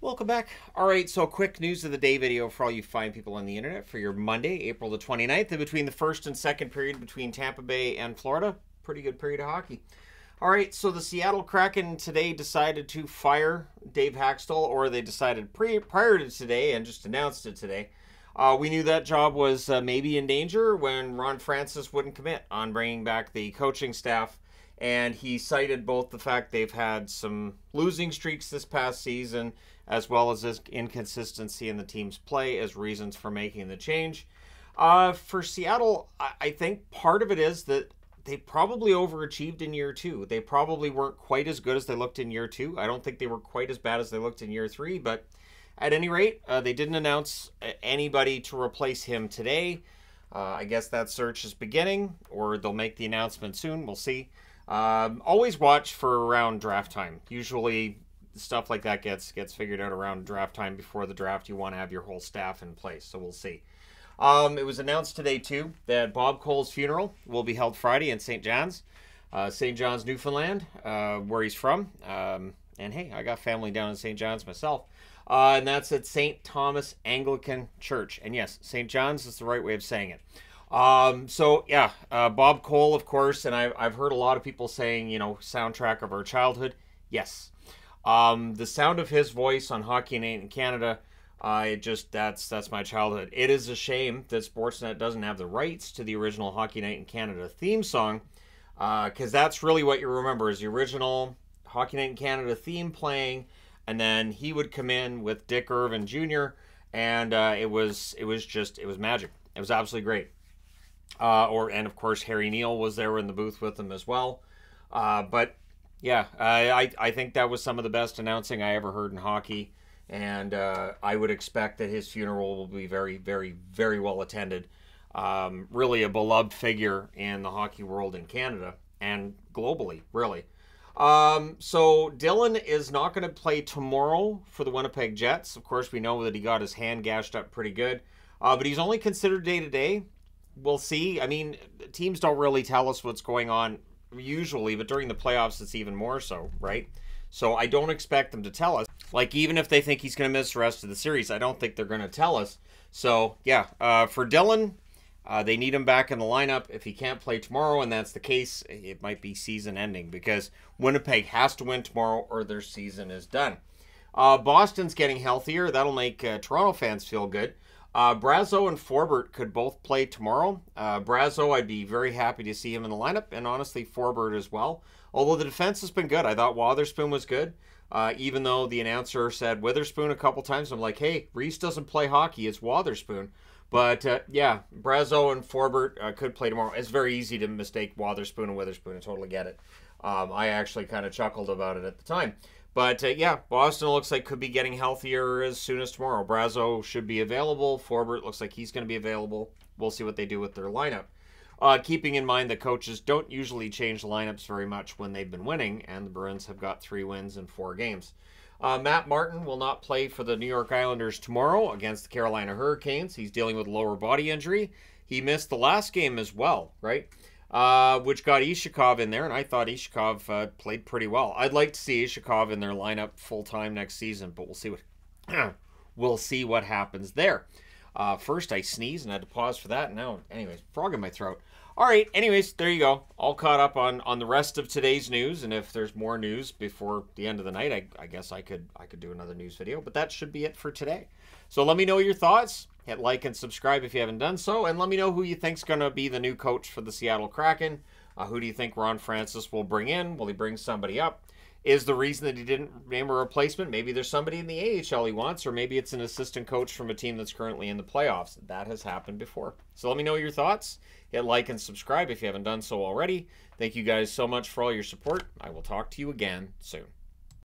Welcome back. All right, so quick news of the day video for all you fine people on the internet for your Monday, April the 29th, and between the first and second period between Tampa Bay and Florida. Pretty good period of hockey. All right, so the Seattle Kraken today decided to fire Dave Hakstol, or they decided prior to today and just announced it today. We knew that job was maybe in danger when Ron Francis wouldn't commit on bringing back the coaching staff. And he cited both the fact they've had some losing streaks this past season, as well as this inconsistency in the team's play as reasons for making the change. For Seattle, I think part of it is that they probably overachieved in year two. They probably weren't quite as good as they looked in year two. I don't think they were quite as bad as they looked in year three, but at any rate, they didn't announce anybody to replace him today. I guess that search is beginning, or they'll make the announcement soon. We'll see. Always watch for around draft time. Usually stuff like that gets figured out around draft time. Before the draft, you want to have your whole staff in place, so we'll see. It was announced today too that Bob Cole's funeral will be held Friday in St. John's, Newfoundland, where he's from. And hey, I got family down in St. John's myself. And that's at St. Thomas Anglican Church. And yes, St. John's is the right way of saying it. So yeah, Bob Cole, of course, and I've heard a lot of people saying, you know, soundtrack of our childhood. Yes. The sound of his voice on Hockey Night in Canada, that's my childhood. It is a shame that Sportsnet doesn't have the rights to the original Hockey Night in Canada theme song, because that's really what you remember is the original Hockey Night in Canada theme playing, and then he would come in with Dick Irvin Jr., and it was magic. It was absolutely great. And of course Harry Neal was there in the booth with them as well. But yeah, I think that was some of the best announcing I ever heard in hockey, and I would expect that his funeral will be very, very, very well attended. Really a beloved figure in the hockey world in Canada and globally, really. So Dillon is not going to play tomorrow for the Winnipeg Jets. Of course, we know that he got his hand gashed up pretty good, but he's only considered day-to-day. We'll see. I mean, teams don't really tell us what's going on usually, but during the playoffs, it's even more so, right? So I don't expect them to tell us. Like, even if they think he's going to miss the rest of the series, I don't think they're going to tell us. So, yeah, for Dillon, they need him back in the lineup. If he can't play tomorrow, and that's the case, it might be season ending because Winnipeg has to win tomorrow or their season is done. Boston's getting healthier. That'll make Toronto fans feel good. Brazeau and Forbort could both play tomorrow. Brazeau, I'd be very happy to see him in the lineup, and honestly, Forbort as well. Although the defense has been good. I thought Wotherspoon was good, even though the announcer said Witherspoon a couple times. I'm like, hey, Reese doesn't play hockey. It's Wotherspoon. But, yeah, Brazeau and Forbort could play tomorrow. It's very easy to mistake Wotherspoon and Witherspoon. I totally get it. I actually kind of chuckled about it at the time. But, yeah, Boston looks like could be getting healthier as soon as tomorrow. Brazeau should be available. Forbort looks like he's going to be available. We'll see what they do with their lineup. Keeping in mind that coaches don't usually change lineups very much when they've been winning, and the Bruins have got 3 wins in 4 games. Matt Martin will not play for the New York Islanders tomorrow against the Carolina Hurricanes. He's dealing with a lower body injury. He missed the last game as well, right? Which got Ishikov in there, and I thought Ishikov played pretty well. I'd like to see Ishikov in their lineup full-time next season, but we'll see what we'll see what happens there. First, I sneezed and had to pause for that. Now, anyways, frog in my throat. All right, anyways, there you go. All caught up on the rest of today's news, and if there's more news before the end of the night, I guess I could do another news video, but that should be it for today. So let me know your thoughts. Hit like and subscribe if you haven't done so, and let me know who you think's going to be the new coach for the Seattle Kraken. Who do you think Ron Francis will bring in? Will he bring somebody up? Is the reason that he didn't name a replacement? Maybe there's somebody in the AHL he wants, or maybe it's an assistant coach from a team that's currently in the playoffs. That has happened before. So let me know your thoughts. Hit like and subscribe if you haven't done so already. Thank you guys so much for all your support. I will talk to you again soon.